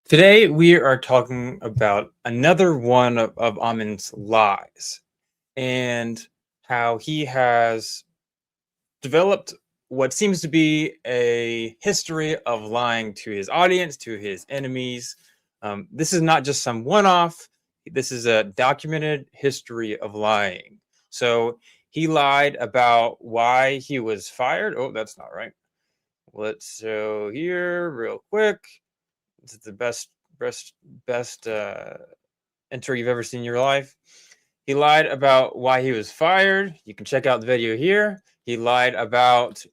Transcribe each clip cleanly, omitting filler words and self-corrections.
Today, we are talking about another one of Ammon's lies and how he has developed what seems to be a history of lying to his audience, to his enemies. This is not just some one off, this is a documented history of lying. So, he lied about why he was fired. Oh, that's not right. Let's show here real quick. This is the best best enter you've ever seen in your life. He lied about why he was fired. You can check out the video here. He lied about,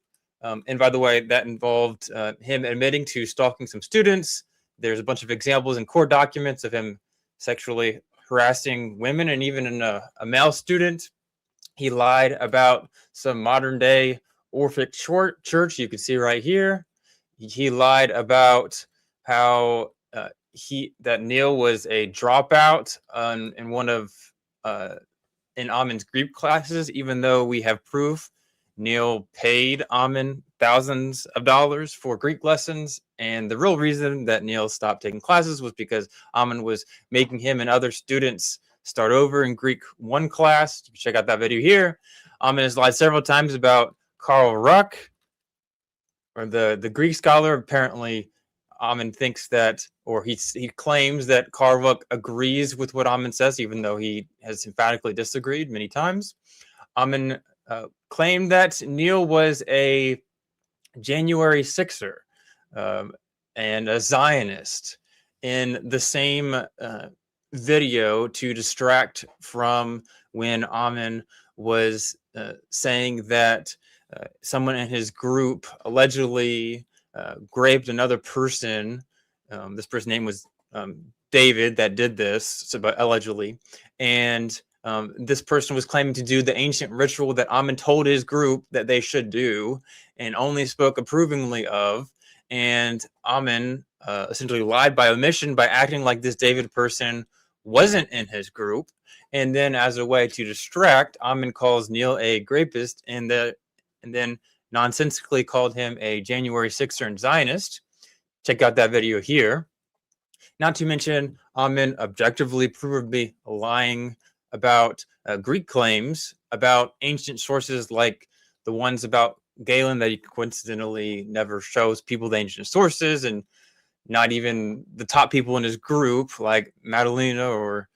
and by the way, that involved him admitting to stalking some students. There's a bunch of examples in court documents of him sexually harassing women and even a male student. He lied about some modern day Orphic church you can see right here. He lied about how that Neil was a dropout in one of in Ammon's Greek classes, even though we have proof Neil paid Ammon thousands of dollars for Greek lessons. And the real reason that Neil stopped taking classes was because Ammon was making him and other students start over in Greek 1 class. You can check out that video here. Ammon has lied several times about Karl Ruck, or the Greek scholar. Apparently Ammon thinks that, or he claims that Karl Ruck agrees with what Ammon says, even though he has emphatically disagreed many times. Ammon claimed that Neil was a January 6er and a Zionist in the same video to distract from when Ammon was saying that someone in his group allegedly raped another person. This person's name was David that did this, so, but allegedly. And this person was claiming to do the ancient ritual that Ammon told his group that they should do and only spoke approvingly of. And Ammon essentially lied by omission by acting like this David person wasn't in his group. And then as a way to distract, Ammon calls Neil a rapist and then nonsensically called him a January 6er and Zionist. Check out that video here. Not to mention, Ammon objectively provably lying about Greek claims about ancient sources like the ones about Galen that he coincidentally never shows people the ancient sources, and not even the top people in his group like Madalena or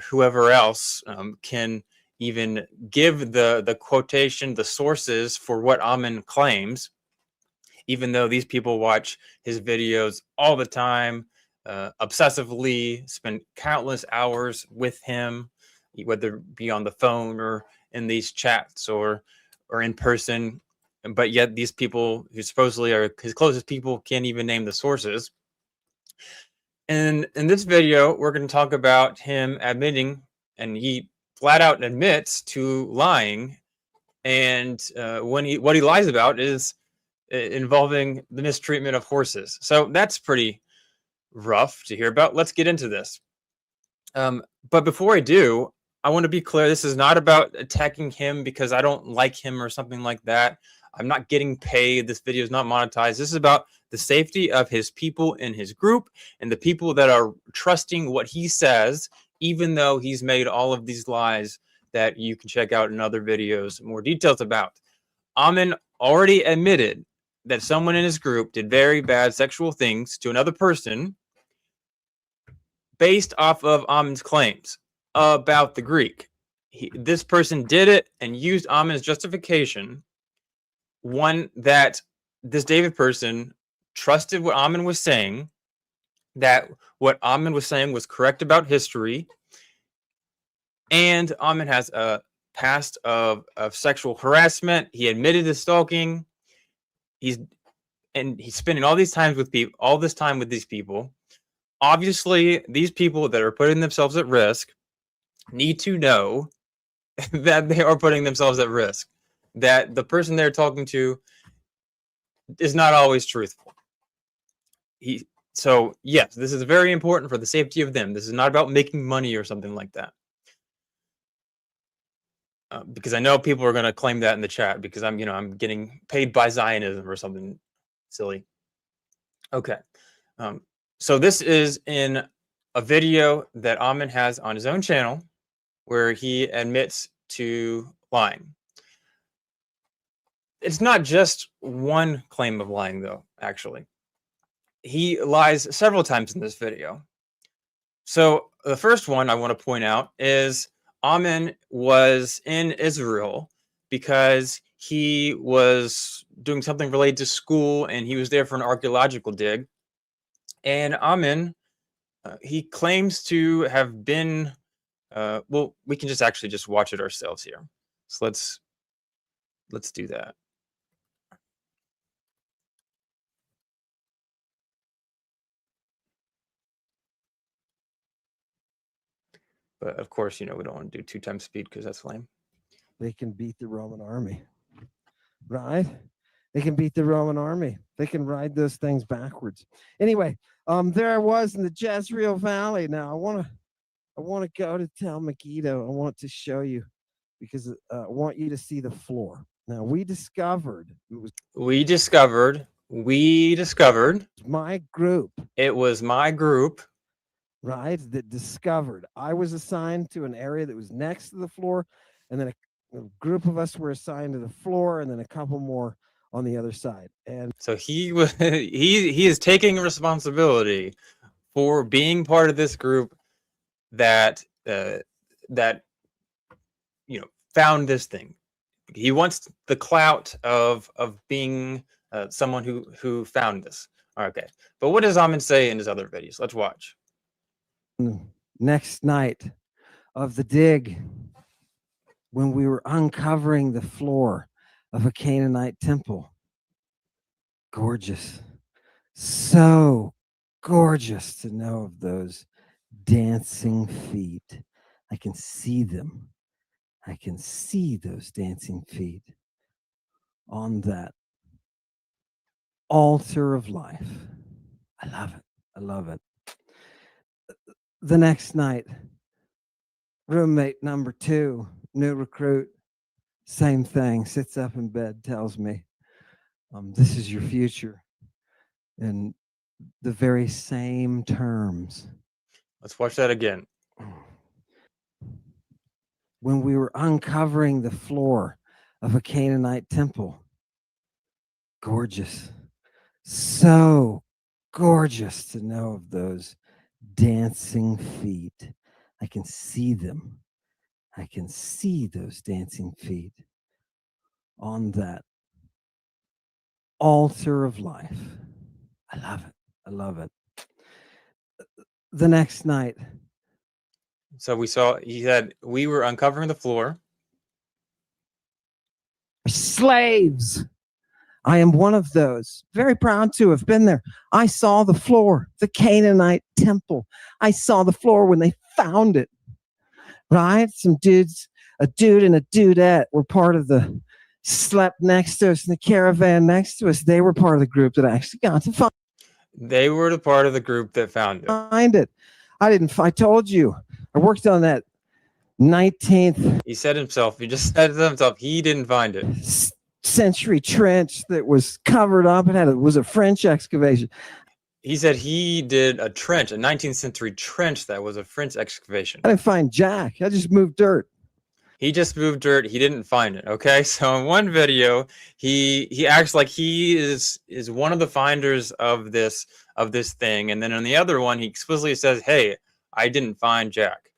whoever else can even give the quotation, the sources for what Ammon claims, even though these people watch his videos all the time, obsessively, spend countless hours with him, whether it be on the phone or in these chats or in person. But yet these people who supposedly are his closest people can't even name the sources. And in this video, we're going to talk about him admitting, and he flat out admits to lying. And what he lies about is involving the mistreatment of horses. So that's pretty rough to hear about. Let's get into this. But before I do, I want to be clear. This is not about attacking him because I don't like him or something like that. I'm not getting paid. This video is not monetized. This is about the safety of his people in his group and the people that are trusting what he says, even though he's made all of these lies that you can check out in other videos, more details about. Ammon already admitted that someone in his group did very bad sexual things to another person based off of Ammon's claims about the Greek. This person did it and used Ammon's justification, one that this David person trusted what Ammon was saying, that what Ammon was saying was correct about history, and Ammon has a past of sexual harassment. He admitted to stalking. He's spending all this time with these people. Obviously, these people that are putting themselves at risk need to know that they are putting themselves at risk, that the person they're talking to is not always truthful. So yes, this is very important for the safety of them. This is not about making money or something like that. Because I know people are going to claim that in the chat because I'm getting paid by Zionism or something silly. Okay. So this is in a video that Ammon has on his own channel where he admits to lying. It's not just one claim of lying, though, actually. He lies several times in this video. So the first one I want to point out is Ammon was in Israel because he was doing something related to school and he was there for an archaeological dig. And Ammon, he claims to have been, well, we can just actually just watch it ourselves here. So let's do that. But of course, we don't want to do 2 times speed because that's lame. They can beat the Roman army, right? They can beat the Roman army. They can ride those things backwards. Anyway, there I was in the Jezreel Valley. Now I want to go to Megiddo. I want to show you because I want you to see the floor. Now we discovered We discovered my group, it was my group, right, that discovered. I was assigned to an area that was next to the floor, and then a group of us were assigned to the floor, and then a couple more on the other side. And so he was he is taking responsibility for being part of this group that that found this thing. He wants the clout of being someone who found this. Okay, but what does Ammon say in his other videos? Let's watch. Next night of the dig, when we were uncovering the floor of a Canaanite temple, gorgeous, so gorgeous to know of those dancing feet. I can see them. I can see those dancing feet on that altar of life. I love it. I love it. The next night, roommate number 2, new recruit, same thing, sits up in bed, tells me, this is your future. In the very same terms. Let's watch that again. When we were uncovering the floor of a Canaanite temple, gorgeous, so gorgeous to know of those dancing feet. I can see them. I can see those dancing feet on that altar of life. I love it. I love it. The next night. So he said, we were uncovering the floor. Slaves. I am one of those. Very proud to have been there. I saw the floor, the Canaanite temple. I saw the floor when they found it. Right? Some dudes, a dude and a dudette were part of slept next to us in the caravan next to us. They were part of the group that actually got to find. They were the part of the group that found it. I told you. I worked on that 19th. He said himself, he just said to himself, he didn't find it. Century trench that was covered up. It was a French excavation. He said he did a trench, a 19th century trench that was a French excavation. I didn't find jack. I just moved dirt. He just moved dirt. He didn't find it. Okay, so in one video, he acts like he is one of the finders of this thing, and then in the other one, he explicitly says, "Hey, I didn't find jack."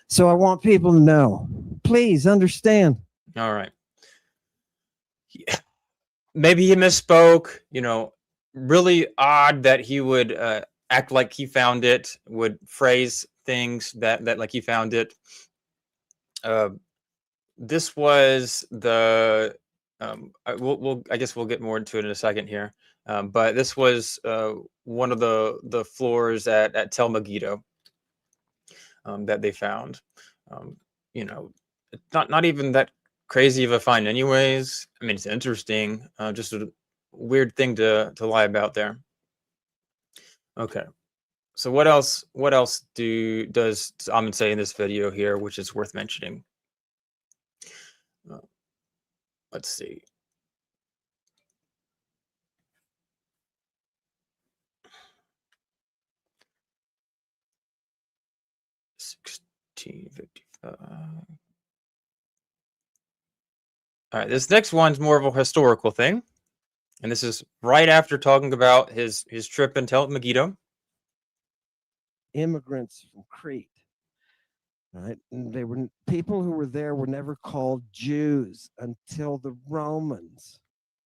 So I want people to know. Please understand. All right. Maybe he misspoke. Really odd that he would act like he found it. Would phrase things that like he found it. This was the I guess we'll get more into it in a second here, but this was one of the floors at Tel Megiddo that they found. Not even that crazy of a find anyways. I mean, it's interesting, just a weird thing to lie about there. Okay, so what else does Ammon say in this video here, which is worth mentioning? Let's see. 1855. All right, this next one's more of a historical thing, and this is right after talking about his trip into Megiddo. Immigrants from Crete, right? And they were people who were there were never called Jews until the Romans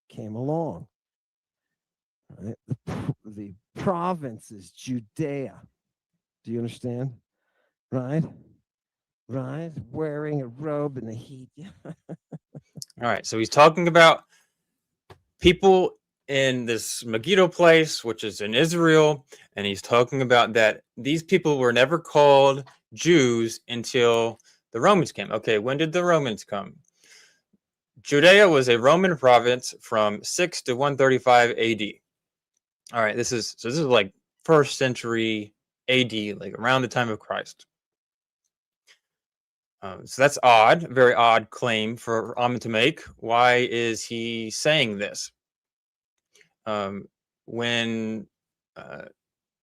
came along. Right? The province is Judea. Do you understand? Right? Right? Wearing a robe in the heat. All right, so he's talking about people in this Megiddo place, which is in Israel, and he's talking about that these people were never called Jews until the Romans came. Okay, when did the Romans come? Judea was a Roman province from 6 to 135 AD. All right, this is like first century AD, like around the time of Christ. So that's odd, very odd claim for Ammon to make. Why is he saying this? When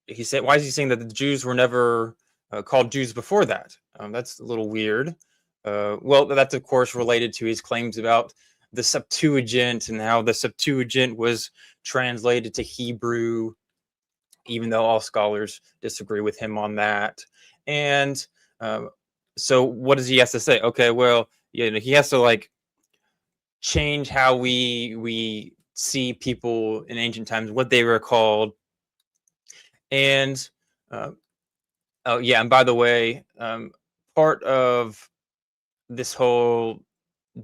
he said, why is he saying that the Jews were never called Jews before that? That's a little weird. Well, that's of course related to his claims about the Septuagint and how the Septuagint was translated to Hebrew, even though all scholars disagree with him on that. And so what does he have to say? Okay, well, he has to like change how we see people in ancient times, what they were called. And oh yeah, and by the way, part of this whole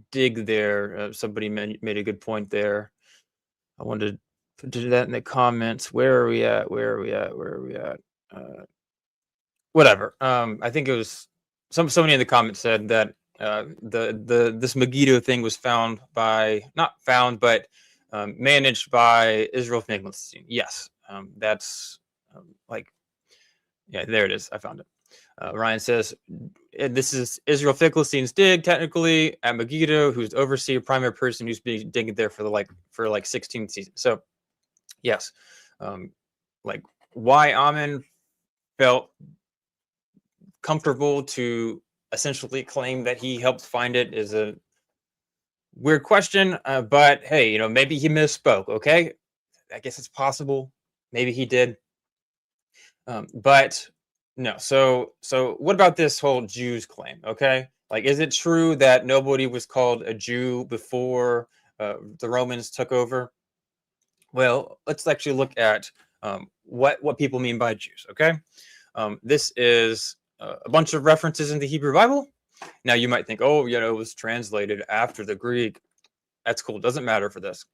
dig there, somebody made a good point there. I wanted to put that in the comments. Where are we at? Whatever. I think it was somebody in the comments said that this Megiddo thing was not found, but managed by Israel Finkelstein. Yes, that's like, yeah, there it is. I found it. Ryan says, this is Israel Finkelstein's dig, technically, at Megiddo, who's the overseer, primary person who's been digging there for 16th season. So, yes, like why Ammon felt comfortable to essentially claim that he helped find it is a weird question. But hey, maybe he misspoke. Okay, I guess it's possible. Maybe he did. But no. So what about this whole Jews claim? Okay, like, is it true that nobody was called a Jew before the Romans took over? Well, let's actually look at what people mean by Jews. Okay, this is a bunch of references in the Hebrew Bible. Now you might think, oh, it was translated after the Greek. That's cool. Doesn't matter for this.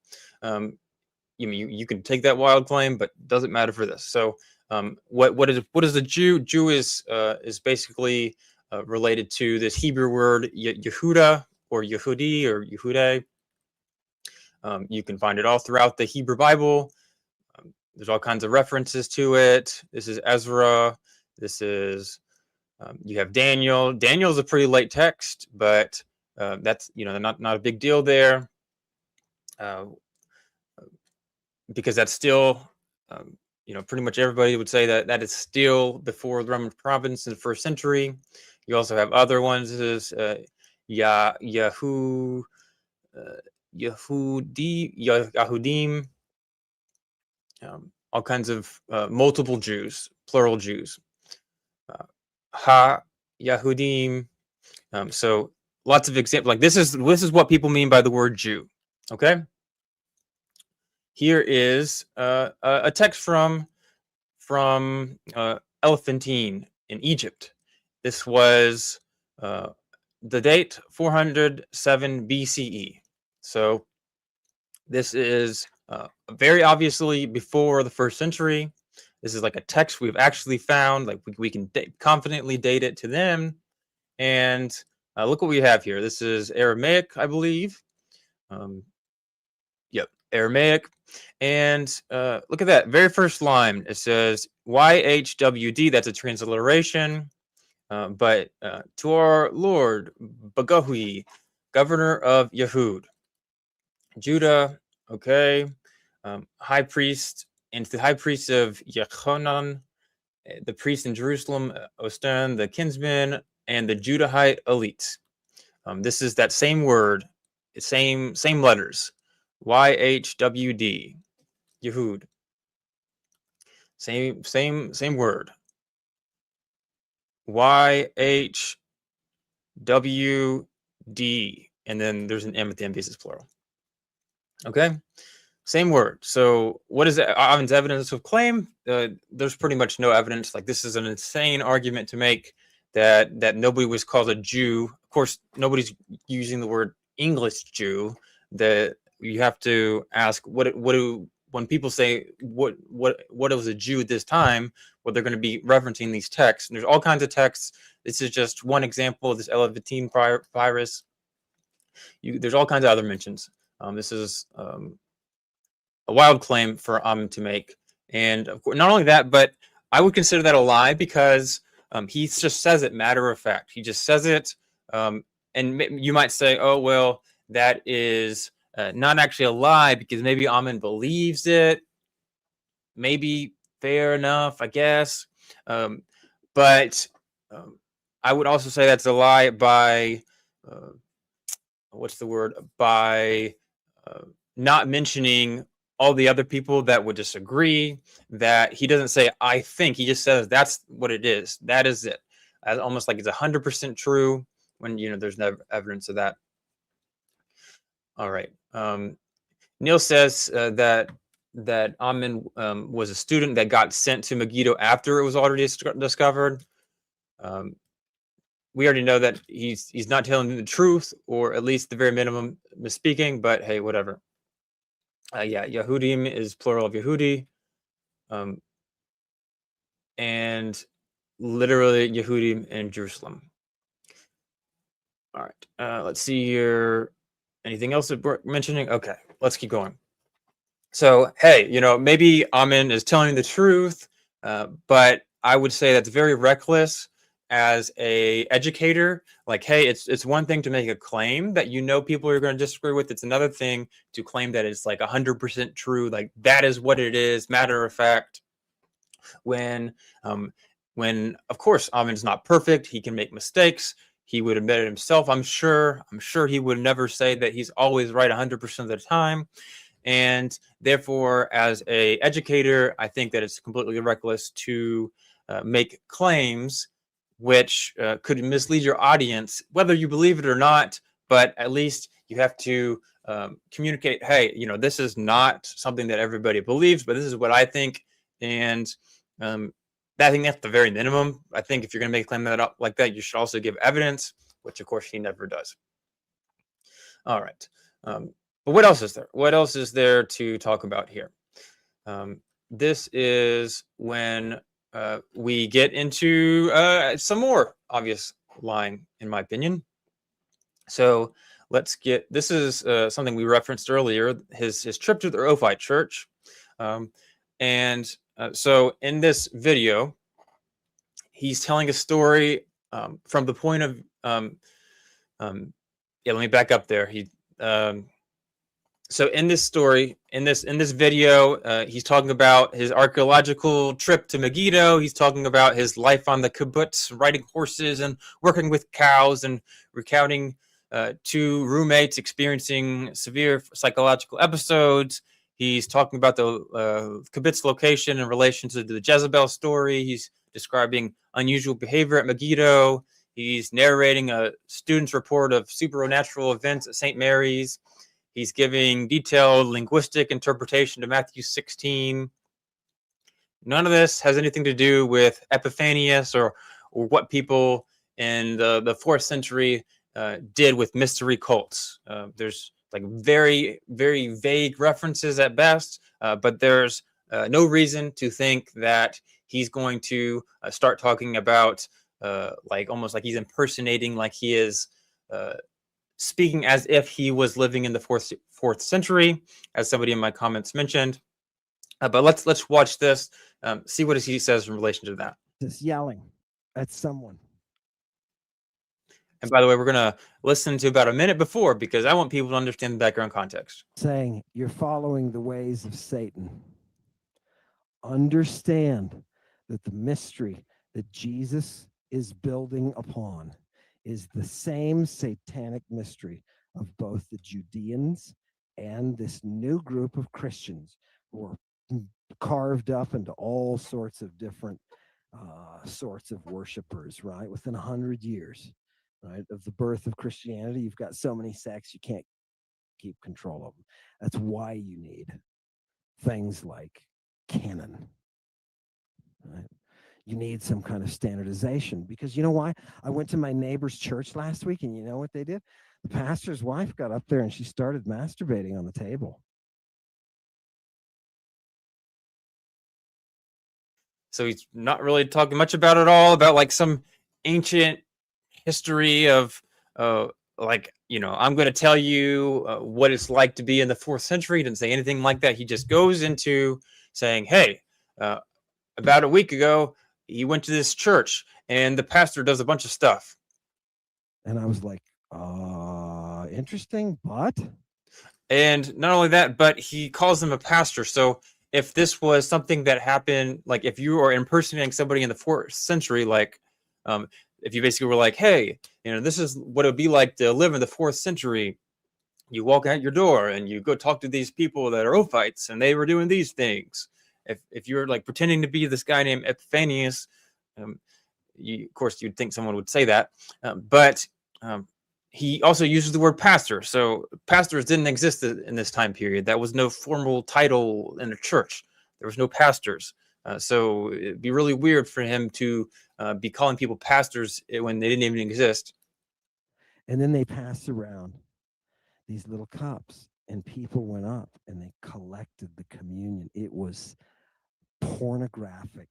You can take that wild claim, but doesn't matter for this. So what is a Jew? Jew is basically related to this Hebrew word Yehuda or Yehudi or Yehude. You can find it all throughout the Hebrew Bible. There's all kinds of references to it. This is Ezra. This is you have Daniel. Daniel's a pretty late text, but that's not a big deal there. Because that's still, pretty much everybody would say that is still before the Roman province in the first century. You also have other ones. This is Yahudim, all kinds of multiple Jews, plural Jews. Ha Yahudim. So lots of examples. Like this is what people mean by the word Jew. Okay. Here is a text from Elephantine in Egypt. This was the date 407 BCE. So this is very obviously before the first century. This is like a text we've actually found. Like we can confidently date it to them. And look what we have here. This is Aramaic, I believe. Yep, Aramaic. And look at that very first line. It says YHWD. That's a transliteration. But to our Lord, Bagahui, governor of Yehud, Judah, okay, high priest, and the high priest of Yechonan, the priest in Jerusalem, Ostan, the kinsman, and the Judahite elite. This is that same word, same letters. YHWD, Yehud. Same word. YHWD, and then there's an M at the end because it's plural. Okay, same word. So what is Ammon's evidence of claim? There's pretty much no evidence. Like, this is an insane argument to make that nobody was called a Jew. Of course, nobody's using the word English Jew. That you have to ask when people say what was a Jew at this time, well, they're going to be referencing these texts. And there's all kinds of texts. This is just one example of this Elevatine virus. There's all kinds of other mentions. This is a wild claim for Ammon to make. And of course, not only that, but I would consider that a lie because he just says it matter of fact. He just says it. And you might say, oh, well, that is not actually a lie because maybe Ammon believes it. Maybe, fair enough, I guess. But I would also say that's a lie by, what's the word? By not mentioning all the other people that would disagree, that he doesn't say, I think, he just says, that's what it is. That is it. Almost like it's 100% true when, there's no evidence of that. All right. Neil says that Ammon was a student that got sent to Megiddo after it was already discovered. We already know that he's not telling the truth, or at least the very minimum misspeaking, but hey, whatever. Yeah, Yehudim is plural of Yehudi. And literally Yehudim in Jerusalem. All right, let's see here. Anything else that we're mentioning? Okay, let's keep going. So, hey, maybe Ammon is telling the truth, but I would say that's very reckless as a educator. Like, hey, it's one thing to make a claim that people are going to disagree with. It's another thing to claim that it's like 100% true. Like, that is what it is, matter of fact. When of course Ammon's not perfect, he can make mistakes. He would admit it himself. I'm sure he would never say that he's always right 100% of the time. And therefore, as a educator, I think that it's completely reckless to make claims which could mislead your audience, whether you believe it or not. But at least you have to communicate, hey, this is not something that everybody believes, but this is what I think. And I think that's the very minimum. I think if you're going to make a claim like that, you should also give evidence, which of course he never does. All right. But what else is there? What else is there to talk about here? This is when we get into some more obvious lying, in my opinion. So this is something we referenced earlier, his trip to the Ophite church. So in this video, he's telling a story from the point of, let me back up there. So in this story, in this video, he's talking about his archaeological trip to Megiddo. He's talking about his life on the kibbutz, riding horses and working with cows, and recounting two roommates experiencing severe psychological episodes. He's talking about the kibbutz location in relation to the Jezebel story. He's describing unusual behavior at Megiddo. He's narrating a student's report of supernatural events at St. Mary's. He's giving detailed linguistic interpretation to Matthew 16. None of this has anything to do with Epiphanius or what people in the 4th century did with mystery cults. There's like very, very vague references at best, but there's no reason to think that he's going to start talking about like almost like he's impersonating, like he is speaking as if he was living in the 4th century, as somebody in my comments mentioned. But let's watch this, see what he says in relation to that. Just yelling at someone. And by the way, we're going to listen to about a minute before, because I want people to understand the background context. Saying, you're following the ways of Satan. Understand that the mystery that Jesus is building upon is the same satanic mystery of both the Judeans and this new group of Christians who are carved up into all sorts of different sorts of worshipers, right? Within 100 years, right, of the birth of Christianity, you've got so many sects, you can't keep control of them. That's why you need things like canon, right? You need some kind of standardization, because you know why? I went to my neighbor's church last week, and you know what they did? The pastor's wife got up there and she started masturbating on the table. So he's not really talking much about it all, about like some ancient history of, like, I'm going to tell you what it's like to be in the 4th century. He didn't say anything like that. He just goes into saying, hey, about a week ago, he went to this church and the pastor does a bunch of stuff. And I was like, interesting, but. And not only that, but he calls him a pastor. So if this was something that happened, like if you are impersonating somebody in the 4th century, like if you basically were like, hey, this is what it would be like to live in the 4th century. You walk out your door and you go talk to these people that are Ophites and they were doing these things. If you're like pretending to be this guy named Epiphanius, of course, you'd think someone would say that. But he also uses the word pastor. So pastors didn't exist in this time period. That was no formal title in a church. There was no pastors. So it'd be really weird for him to be calling people pastors when they didn't even exist. And then they passed around these little cups, and people went up and they collected the communion. It was pornographic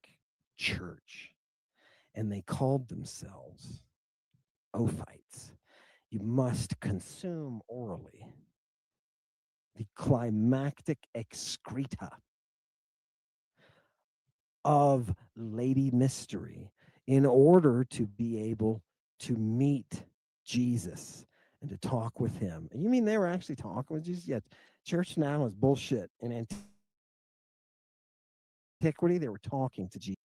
church, and they called themselves Ophites. You must consume orally the climactic excreta of Lady Mystery in order to be able to meet Jesus and to talk with him. You mean they were actually talking with Jesus? Yeah, church now is bullshit. In antiquity, they were talking to Jesus.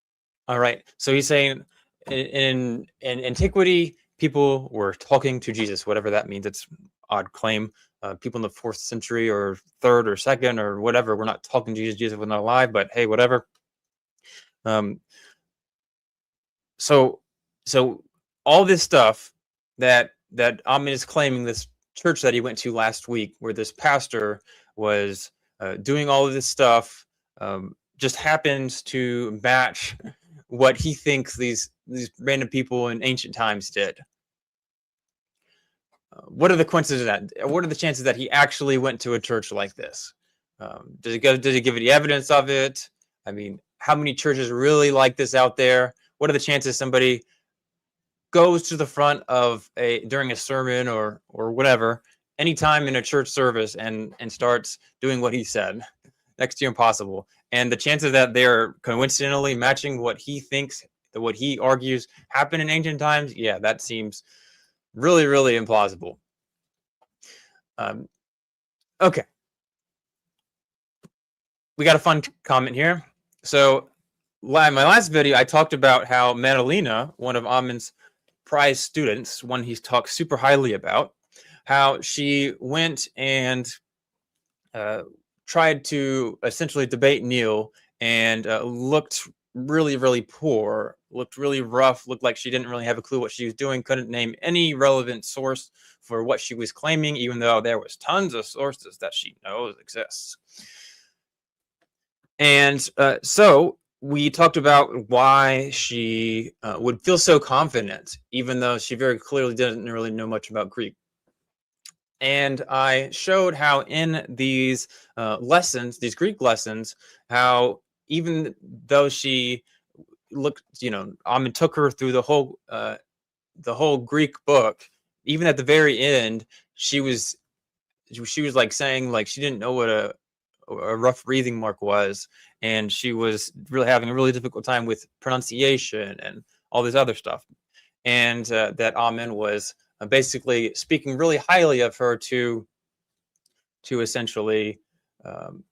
All right. So he's saying in antiquity, people were talking to Jesus, whatever that means. It's an odd claim. People in the 4th century or 3rd or 2nd or whatever, we're not talking to Jesus. Jesus was not alive, but hey, whatever. So all this stuff that Ammon is claiming, this church that he went to last week, where this pastor was doing all of this stuff, just happens to match what he thinks these random people in ancient times did. What are the coincidences of that? What are the chances that he actually went to a church like this? Does he give any evidence of it? I mean, how many churches really like this out there? What are the chances somebody goes to the front of during a sermon or whatever, anytime in a church service and starts doing what he said? Next to impossible. And the chances that they're coincidentally matching what he thinks, what he argues happened in ancient times, yeah, that seems really, really implausible. Okay. We got a fun comment here. So in my last video, I talked about how Madalena, one of Ammon's prize students, one he's talked super highly about, how she went and tried to essentially debate Neil and looked really, really poor, looked really rough, looked like she didn't really have a clue what she was doing, couldn't name any relevant source for what she was claiming, even though there was tons of sources that she knows exists. And so we talked about why she would feel so confident, even though she very clearly didn't really know much about Greek. And I showed how in these lessons, these Greek lessons, how even though she looked, Ammon took her through the whole Greek book, even at the very end, she was like saying like she didn't know what a rough breathing mark was, and she was really having a really difficult time with pronunciation and all this other stuff, and that Ammon was basically speaking really highly of her to essentially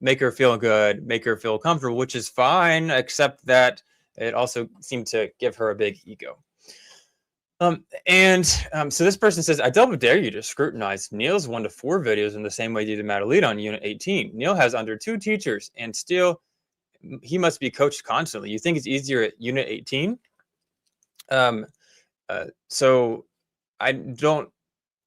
make her feel good, make her feel comfortable, which is fine, except that it also seemed to give her a big ego. So this person says, I double dare you to scrutinize Neil's 1 to 4 videos in the same way you did Madalena on Unit 18. Neil has under 2 teachers, and still he must be coached constantly. You think it's easier at Unit 18? So I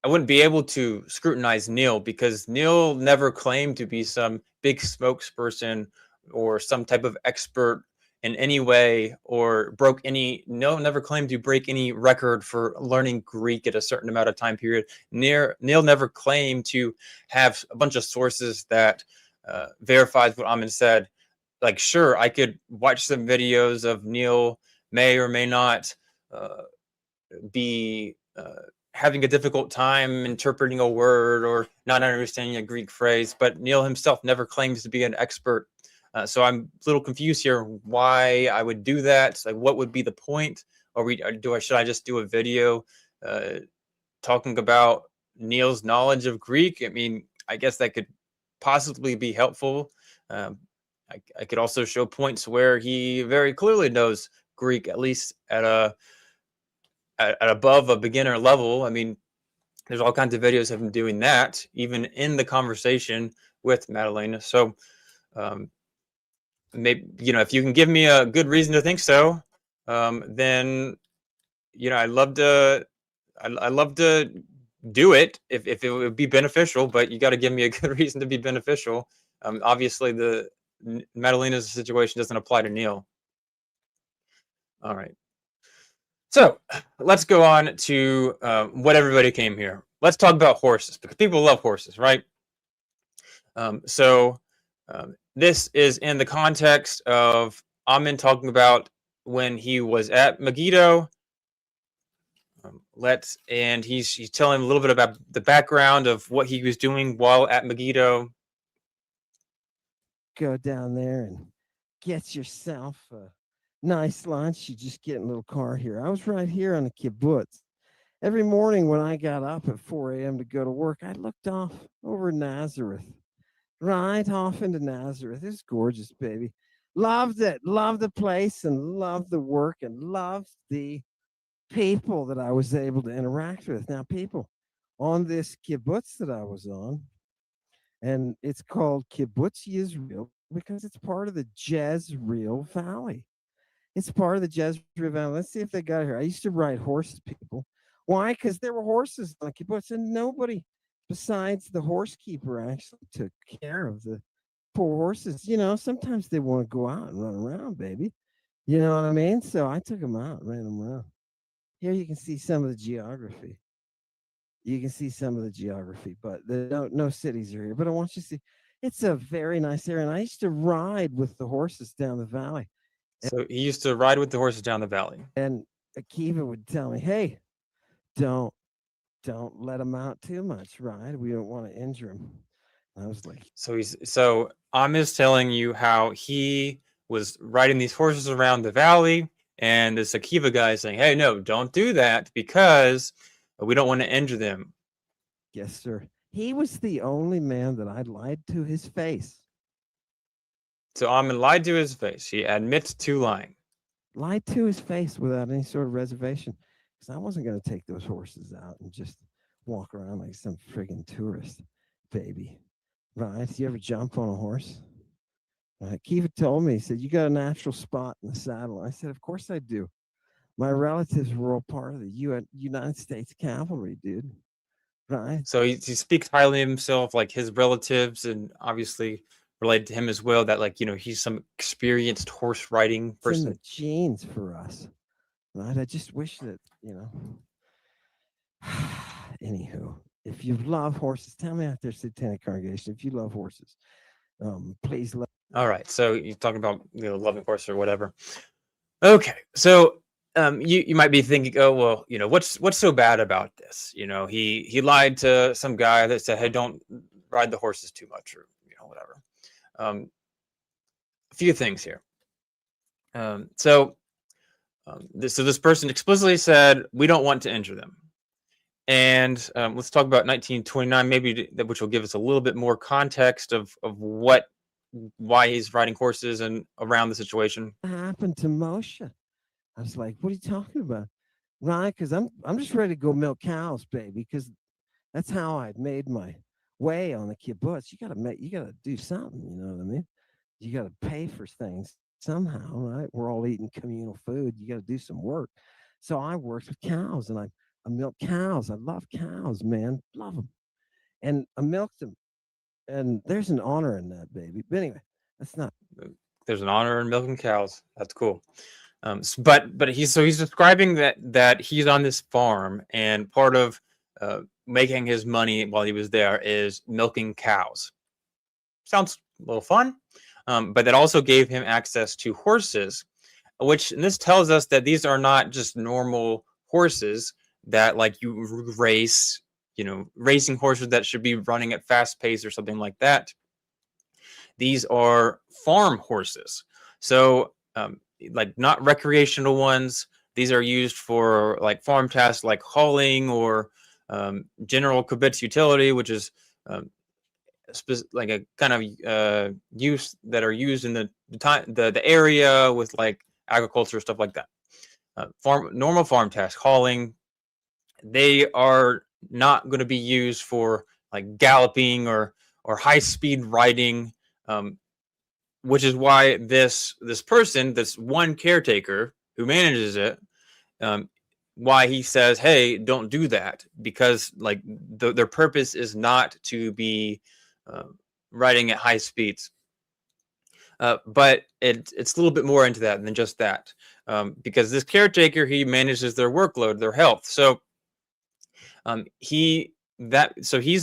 wouldn't be able to scrutinize Neil because Neil never claimed to be some big spokesperson or some type of expert in any way, or Neil never claimed to break any record for learning Greek at a certain amount of time period. Neil never claimed to have a bunch of sources that verifies what Ammon said. Like, sure, I could watch some videos of Neil may or may not be having a difficult time interpreting a word or not understanding a Greek phrase, but Neil himself never claims to be an expert. So I'm a little confused here why I would do that. Like, what would be the point? Should I just do a video talking about Neil's knowledge of Greek? I mean, I guess that could possibly be helpful. I could also show points where he very clearly knows Greek, at least at above a beginner level. I mean, there's all kinds of videos of him doing that, even in the conversation with Madalena. So maybe, if you can give me a good reason to think so, then I'd love to. I love to do it if it would be beneficial, but you got to give me a good reason to be beneficial. Obviously, the Madalena's situation doesn't apply to Neil. All right. So let's go on to what everybody came here. Let's talk about horses, because people love horses, right? This is in the context of Ammon talking about when he was at Megiddo. He's telling a little bit about the background of what he was doing while at Megiddo. Go down there and get yourself a nice lunch. You just get in a little car here. I was right here on the kibbutz. Every morning when I got up at 4 a.m. to go to work, I looked off over Nazareth, right off into Nazareth. It's gorgeous, baby. Loved it. Loved the place and loved the work and loved the people that I was able to interact with. Now, people on this kibbutz that I was on, and it's called Kibbutz Yisrael because it's part of the Jezreel Valley. It's part of the Jezreel Valley. Let's see if they got it here. I used to ride horses, people. Why? Because there were horses on the kibbutz, and nobody besides the horse keeper actually took care of the poor horses. Sometimes they want to go out and run around, baby. You know what I mean? So I took them out, ran them around. Here you can see some of the geography. But no cities are here. But I want you to see, it's a very nice area. And I used to ride with the horses down the valley. So he used to ride with the horses down the valley. And Akiva would tell me, hey, don't let him out too much, right? We don't want to injure him. I was like, so Am is telling you how he was riding these horses around the valley, and this Akiva guy is saying, hey, no, don't do that because we don't want to injure them. Yes, sir. He was the only man that I lied to his face. So Ammon lied to his face. He admits to lying. Lied to his face without any sort of reservation. Because I wasn't going to take those horses out and just walk around like some friggin' tourist, baby. Right? You ever jump on a horse? Kiva told me, he said, you got a natural spot in the saddle. I said, of course I do. My relatives were all part of the United States Cavalry, dude. Right? So he speaks highly of himself, like his relatives, and obviously related to him as well, that he's some experienced horse riding person. It's in the genes for us. Right? I just wish that, anywho, if you love horses, tell me out there, Satanic Congregation, if you love horses, please let. All right, so you're talking about loving horses or whatever. Okay, so you might be thinking, oh well, what's so bad about this? He lied to some guy that said, hey, don't ride the horses too much, or whatever. A few things here. So this person explicitly said, we don't want to injure them. And let's talk about 1929, maybe, which will give us a little bit more context of why he's riding horses and around the situation. What happened to Moshe? I was like, what are you talking about? right? Because I'm just ready to go milk cows, baby. Because that's how I made my way on the kibbutz. You gotta do something. You know what I mean? You gotta pay for things somehow, right? We're all eating communal food. You gotta do some work. So I worked with cows, and I milk cows. I love cows, man. Love them. And I milked them. And there's an honor in that, baby. But anyway, that's not. There's an honor in milking cows. That's cool. But he's describing that he's on this farm, and part of making his money while he was there is milking cows. Sounds a little fun, but that also gave him access to horses, which, and this tells us that these are not just normal horses that like you race, racing horses that should be running at fast pace or something like that. These are farm horses. So like not recreational ones. These are used for like farm tasks like hauling or general kibbutz utility, which is like a kind of use that are used in the area with like agriculture, stuff like that. Normal farm tasks, hauling, they are not going to be used for like galloping or high speed riding. Which is why this person, this one caretaker who manages it, why he says, "Hey, don't do that," because like their purpose is not to be riding at high speeds. But it's a little bit more into that than just that, because this caretaker, he manages their workload, their health. So he's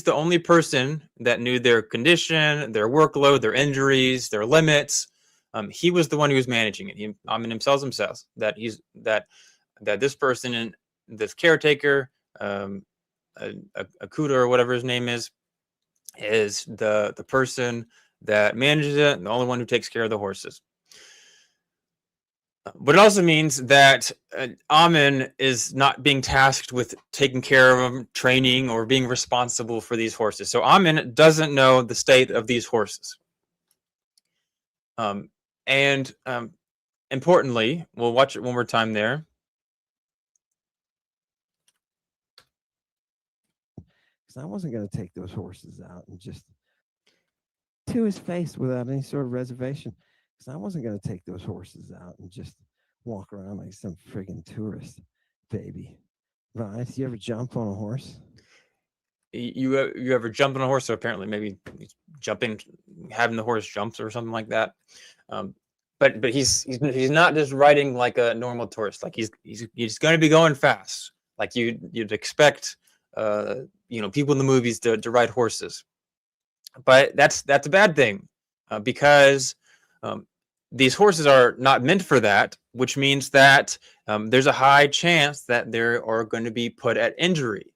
the only person that knew their condition, their workload, their injuries, their limits. He was the one who was managing it. Ammon himself that this person and this caretaker, Akuda or whatever his name is the person that manages it, and the only one who takes care of the horses. But it also means that Ammon is not being tasked with taking care of them, training, or being responsible for these horses. So Ammon doesn't know the state of these horses. And importantly, we'll watch it one more time there. Because I wasn't going to take those horses out and just to his face without any sort of reservation. Because I wasn't going to take those horses out and just walk around like some friggin' tourist, baby. Right? You ever jump on a horse? You ever jump on a horse? So apparently, maybe jumping, having the horse jumps or something like that. But he's not just riding like a normal tourist. Like he's going to be going fast. Like you'd expect, people in the movies to ride horses. But that's a bad thing, because these horses are not meant for that, which means that there's a high chance that they are going to be put at injury.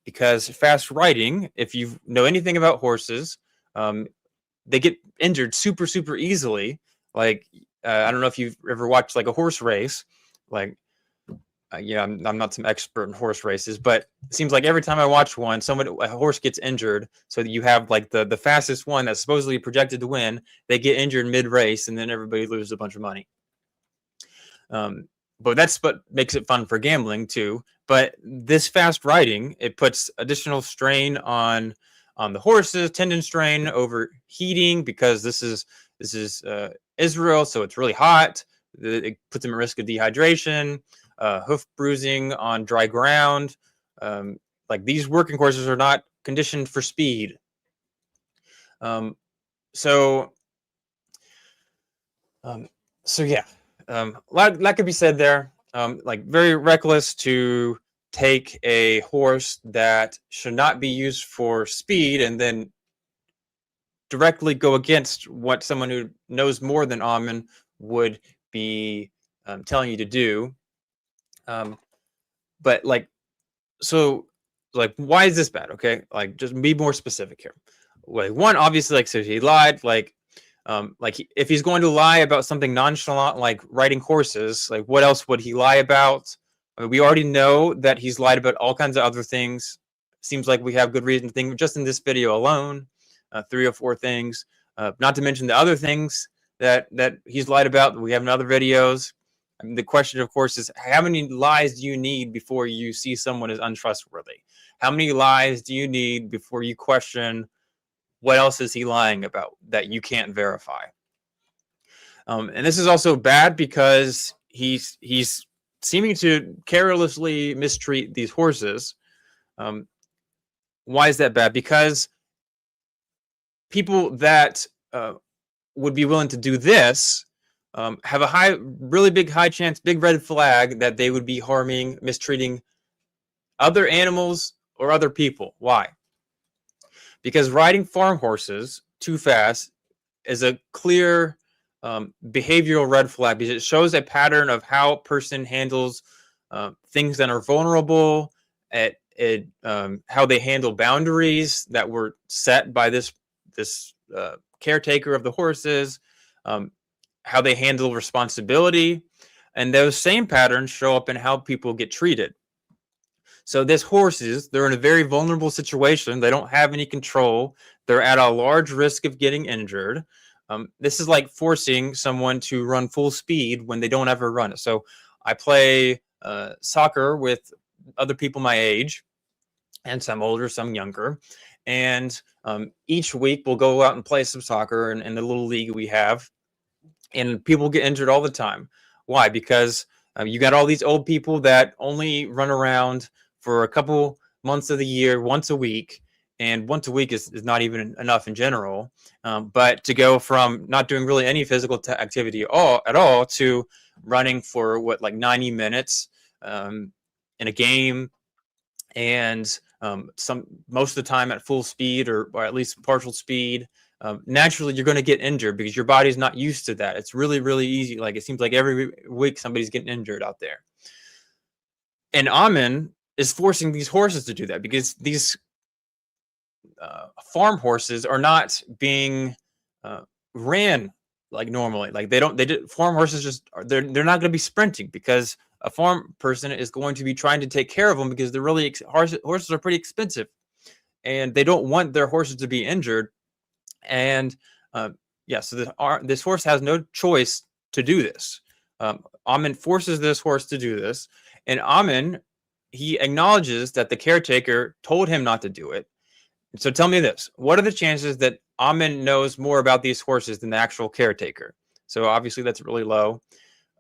Because fast riding, if you know anything about horses, they get injured super, super easily. Like, I don't know if you've ever watched like a horse race. Like, I'm not some expert in horse races, but it seems like every time I watch one, a horse gets injured. So that you have like the fastest one that's supposedly projected to win, they get injured mid-race, and then everybody loses a bunch of money. But that's what makes it fun for gambling too. But this fast riding, it puts additional strain on the horses, tendon strain, overheating, because this is Israel, so it's really hot. It puts them at risk of dehydration, hoof bruising on dry ground. Like these working horses are not conditioned for speed. So yeah. A lot could be said there. Like very reckless to take a horse that should not be used for speed and then directly go against what someone who knows more than Ammon would be telling you to do. But like, so like, why is this bad? Okay, like just be more specific here. Like one, obviously, like so he lied. Like if he's going to lie about something nonchalant like riding horses, like what else would he lie about? I mean, we already know that he's lied about all kinds of other things. Seems like we have good reason to think just in this video alone, 3 or 4 things. Not to mention the other things that he's lied about that we have in other videos. I mean, the question, of course, is how many lies do you need before you see someone as untrustworthy? How many lies do you need before you question what else is he lying about that you can't verify? And this is also bad because he's seeming to carelessly mistreat these horses. Why is that bad? Because people that would be willing to do this have a really big high chance, big red flag that they would be harming, mistreating other animals or other people. Why? Because riding farm horses too fast is a clear behavioral red flag because it shows a pattern of how a person handles things that are vulnerable, how they handle boundaries that were set by this caretaker of the horses, how they handle responsibility, and those same patterns show up in how people get treated. So these horses, they're in a very vulnerable situation. They don't have any control. They're at a large risk of getting injured. This is like forcing someone to run full speed when they don't ever run it. So I play soccer with other people my age, and some older, some younger. And each week we'll go out and play some soccer in the little league we have. And people get injured all the time. Why? Because you got all these old people that only run around for a couple months of the year, once a week. And once a week is not even enough in general. But to go from not doing really any physical activity at all to running for like 90 minutes in a game, and most of the time at full speed or at least partial speed, naturally you're going to get injured because your body's not used to that. It's really, really easy. Like it seems like every week somebody's getting injured out there. And Ammon is forcing these horses to do that because these farm horses are not being ran like normally. Like farm horses they're not going to be sprinting because a farm person is going to be trying to take care of them because horses are pretty expensive and they don't want their horses to be injured. And so this horse has no choice to do this. Ammon forces this horse to do this, and Ammon, he acknowledges that the caretaker told him not to do it. So tell me this: what are the chances that Ammon knows more about these horses than the actual caretaker? So obviously that's really low.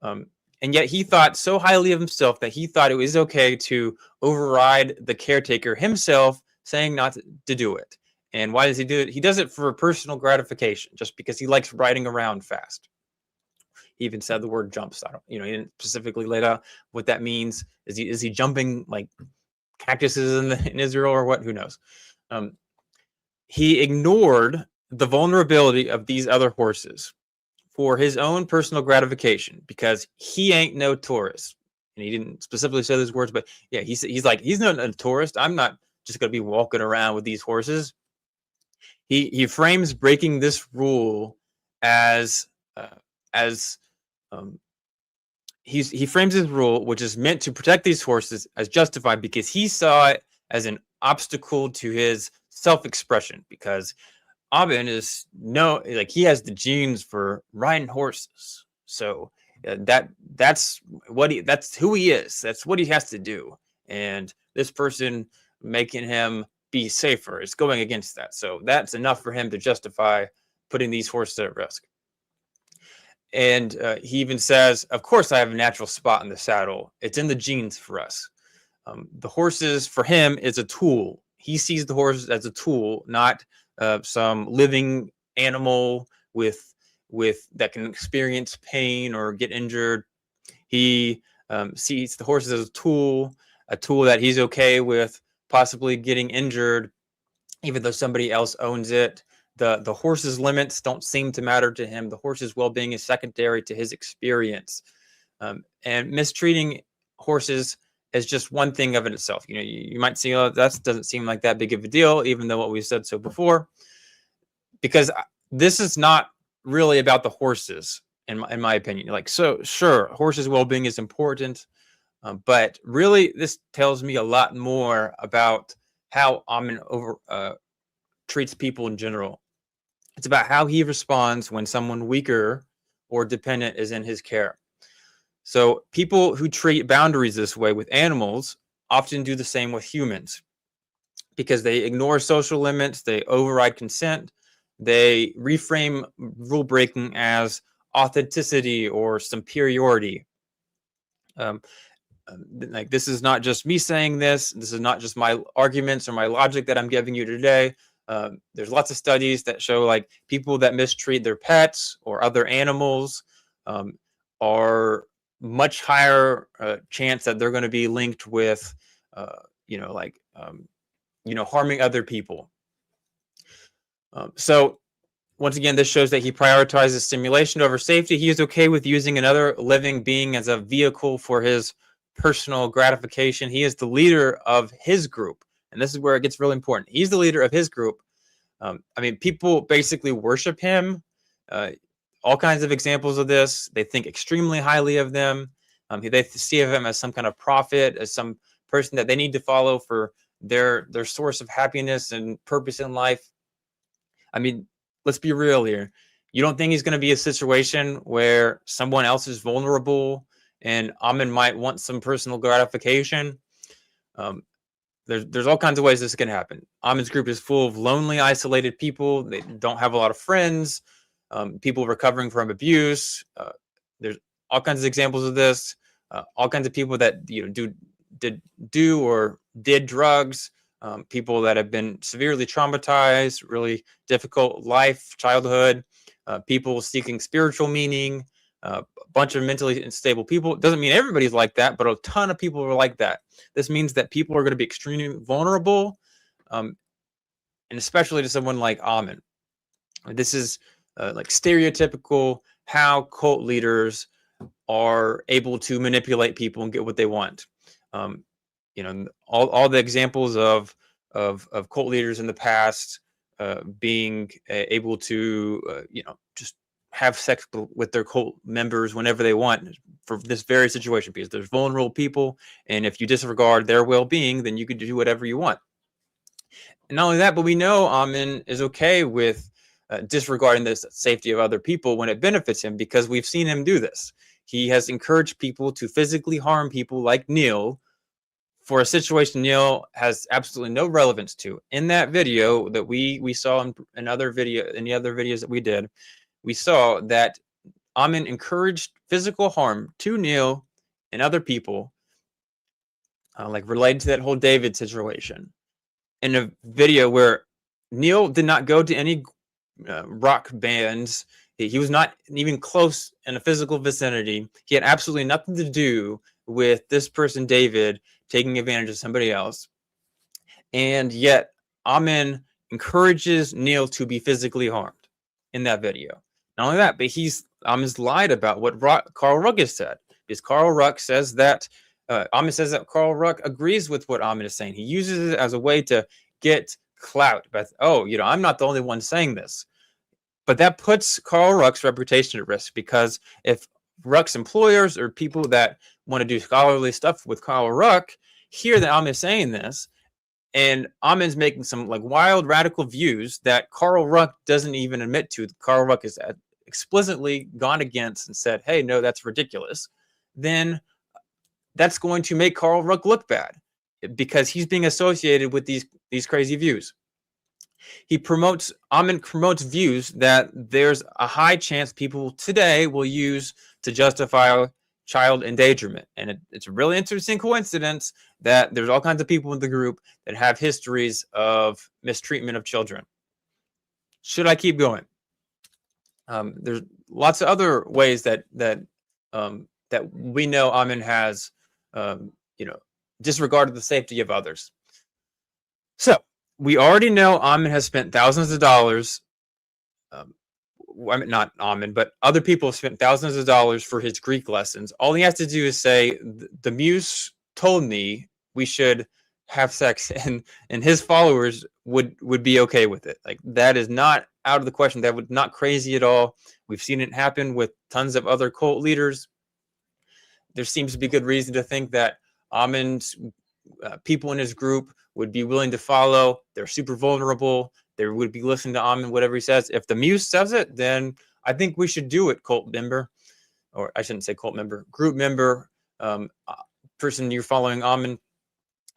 And yet he thought so highly of himself that he thought it was okay to override the caretaker himself, saying not to do it. And why does he do it? He does it for personal gratification, just because he likes riding around fast. He even said the word jumps. He didn't specifically lay out what that means. Is he jumping like cactuses in Israel or what? Who knows? He ignored the vulnerability of these other horses for his own personal gratification because he ain't no tourist. And he didn't specifically say those words, but yeah, he's like, he's not a tourist. I'm not just going to be walking around with these horses. He frames breaking this rule as he frames his rule, which is meant to protect these horses, as justified because he saw it as an obstacle to his self-expression, because Ammon he has the genes for riding horses. So that's who he is. That's what he has to do. And this person making him be safer is going against that. So that's enough for him to justify putting these horses at risk. And he even says, of course, I have a natural spot in the saddle. It's in the genes for us. The horses for him is a tool. He sees the horses as a tool, not some living animal with that can experience pain or get injured. He sees the horses as a tool that he's okay with possibly getting injured, even though somebody else owns it. The horse's limits don't seem to matter to him. The horse's well-being is secondary to his experience. And mistreating horses is just one thing of it itself. You might see, oh, that doesn't seem like that big of a deal, even though what we said so before, because this is not really about the horses, in my opinion. Like, so sure, horses' well-being is important, but really this tells me a lot more about how Ammon treats people in general. It's about how he responds when someone weaker or dependent is in his care. So people who treat boundaries this way with animals often do the same with humans, because they ignore social limits, they override consent, they reframe rule breaking as authenticity or superiority. Like, this is not just me saying this. This is not just my arguments or my logic that I'm giving you today. There's lots of studies that show like people that mistreat their pets or other animals are much higher chance that they're going to be linked with, harming other people. So once again, this shows that he prioritizes stimulation over safety. He is okay with using another living being as a vehicle for his personal gratification. He is the leader of his group. And this is where it gets really important. He's the leader of his group. People basically worship him. All kinds of examples of this. They think extremely highly of them. They see of him as some kind of prophet, as some person that they need to follow for their source of happiness and purpose in life. Let's be real here. You don't think he's going to be a situation where someone else is vulnerable and Ammon might want some personal gratification? There's all kinds of ways this can happen. Ammon's group is full of lonely, isolated people. They don't have a lot of friends. People recovering from abuse. There's all kinds of examples of this. All kinds of people that do or did drugs. People that have been severely traumatized, really difficult life, childhood, people seeking spiritual meaning, a bunch of mentally unstable people. It doesn't mean everybody's like that, but a ton of people are like that. This means that people are going to be extremely vulnerable, and especially to someone like Ammon. This is like stereotypical how cult leaders are able to manipulate people and get what they want. All the examples of cult leaders in the past being able to just have sex with their cult members whenever they want, for this very situation, because there's vulnerable people, and if you disregard their well-being, then you could do whatever you want. And not only that, but we know Ammon is okay with disregarding the safety of other people when it benefits him, because we've seen him do this. He has encouraged people to physically harm people like Neil, for a situation Neil has absolutely no relevance to. In that video that we saw in the other videos that we did, we saw that Ammon encouraged physical harm to Neil and other people, like related to that whole David situation. In a video where Neil did not go to any rock bands. He was not even close in a physical vicinity. He had absolutely nothing to do with this person, David, taking advantage of somebody else. And yet, Ammon encourages Neil to be physically harmed in that video. Not only that, but Ammon's lied about what Carl Ruck has said. Because Carl Ruck says that, Ammon says that Carl Ruck agrees with what Ammon is saying. He uses it as a way to get clout. But, I'm not the only one saying this. But that puts Carl Ruck's reputation at risk, because if Ruck's employers or people that want to do scholarly stuff with Carl Ruck hear that Ammon is saying this, and Ammon's making some like wild radical views that Carl Ruck doesn't even admit to, Carl Ruck has explicitly gone against and said, hey, no, that's ridiculous, then that's going to make Carl Ruck look bad, because he's being associated with these crazy views. Ammon promotes views that there's a high chance people today will use to justify child endangerment. And it's a really interesting coincidence that there's all kinds of people in the group that have histories of mistreatment of children. Should I keep going? There's lots of other ways that we know Ammon has disregarded the safety of others. So we already know Ammon has spent thousands of dollars. Not Ammon, but other people have spent thousands of dollars for his Greek lessons. All he has to do is say, the muse told me we should have sex, and his followers would be okay with it. Like, that is not out of the question. That would not crazy at all. We've seen it happen with tons of other cult leaders. There seems to be good reason to think that Ammon's people in his group would be willing to follow. They're super vulnerable. They would be listening to Ammon, whatever he says. If the muse says it, then I think we should do it, cult member or I shouldn't say cult member, group member, person you're following Ammon.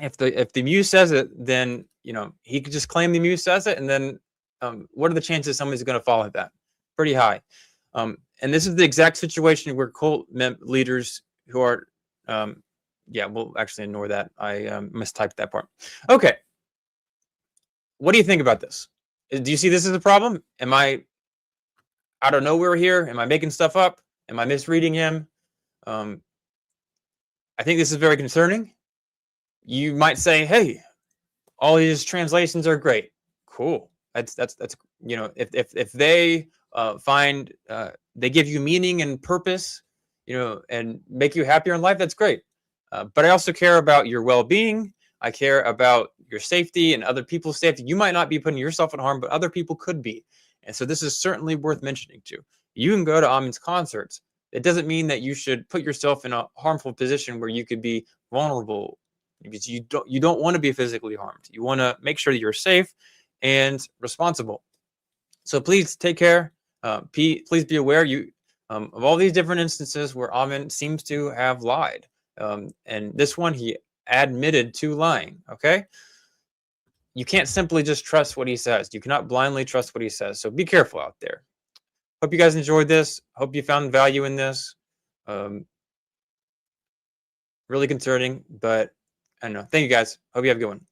If the muse says it, then he could just claim the muse says it, and then what are the chances somebody's going to follow that? Pretty high. And this is the exact situation where cult leaders who are, yeah, we'll actually ignore that. I mistyped that part. Okay. What do you think about this? Do you see this as a problem? Am I out of nowhere here? Am I making stuff up? Am I misreading him? I think this is very concerning. You might say, hey, all his translations are great. Cool. That's if they find they give you meaning and purpose, and make you happier in life, that's great. But I also care about your well-being. I care about your safety and other people's safety. You might not be putting yourself in harm, but other people could be. And so this is certainly worth mentioning too. You can go to Ammon's concerts. It doesn't mean that you should put yourself in a harmful position where you could be vulnerable, because you don't want to be physically harmed. You want to make sure that you're safe and responsible. So please take care. Please be aware of all these different instances where Ammon seems to have lied. And this one, he admitted to lying. Okay. You can't simply just trust what he says. You cannot blindly trust what he says. So be careful out there. Hope you guys enjoyed this. Hope you found value in this. Really concerning, but I don't know. Thank you guys. Hope you have a good one.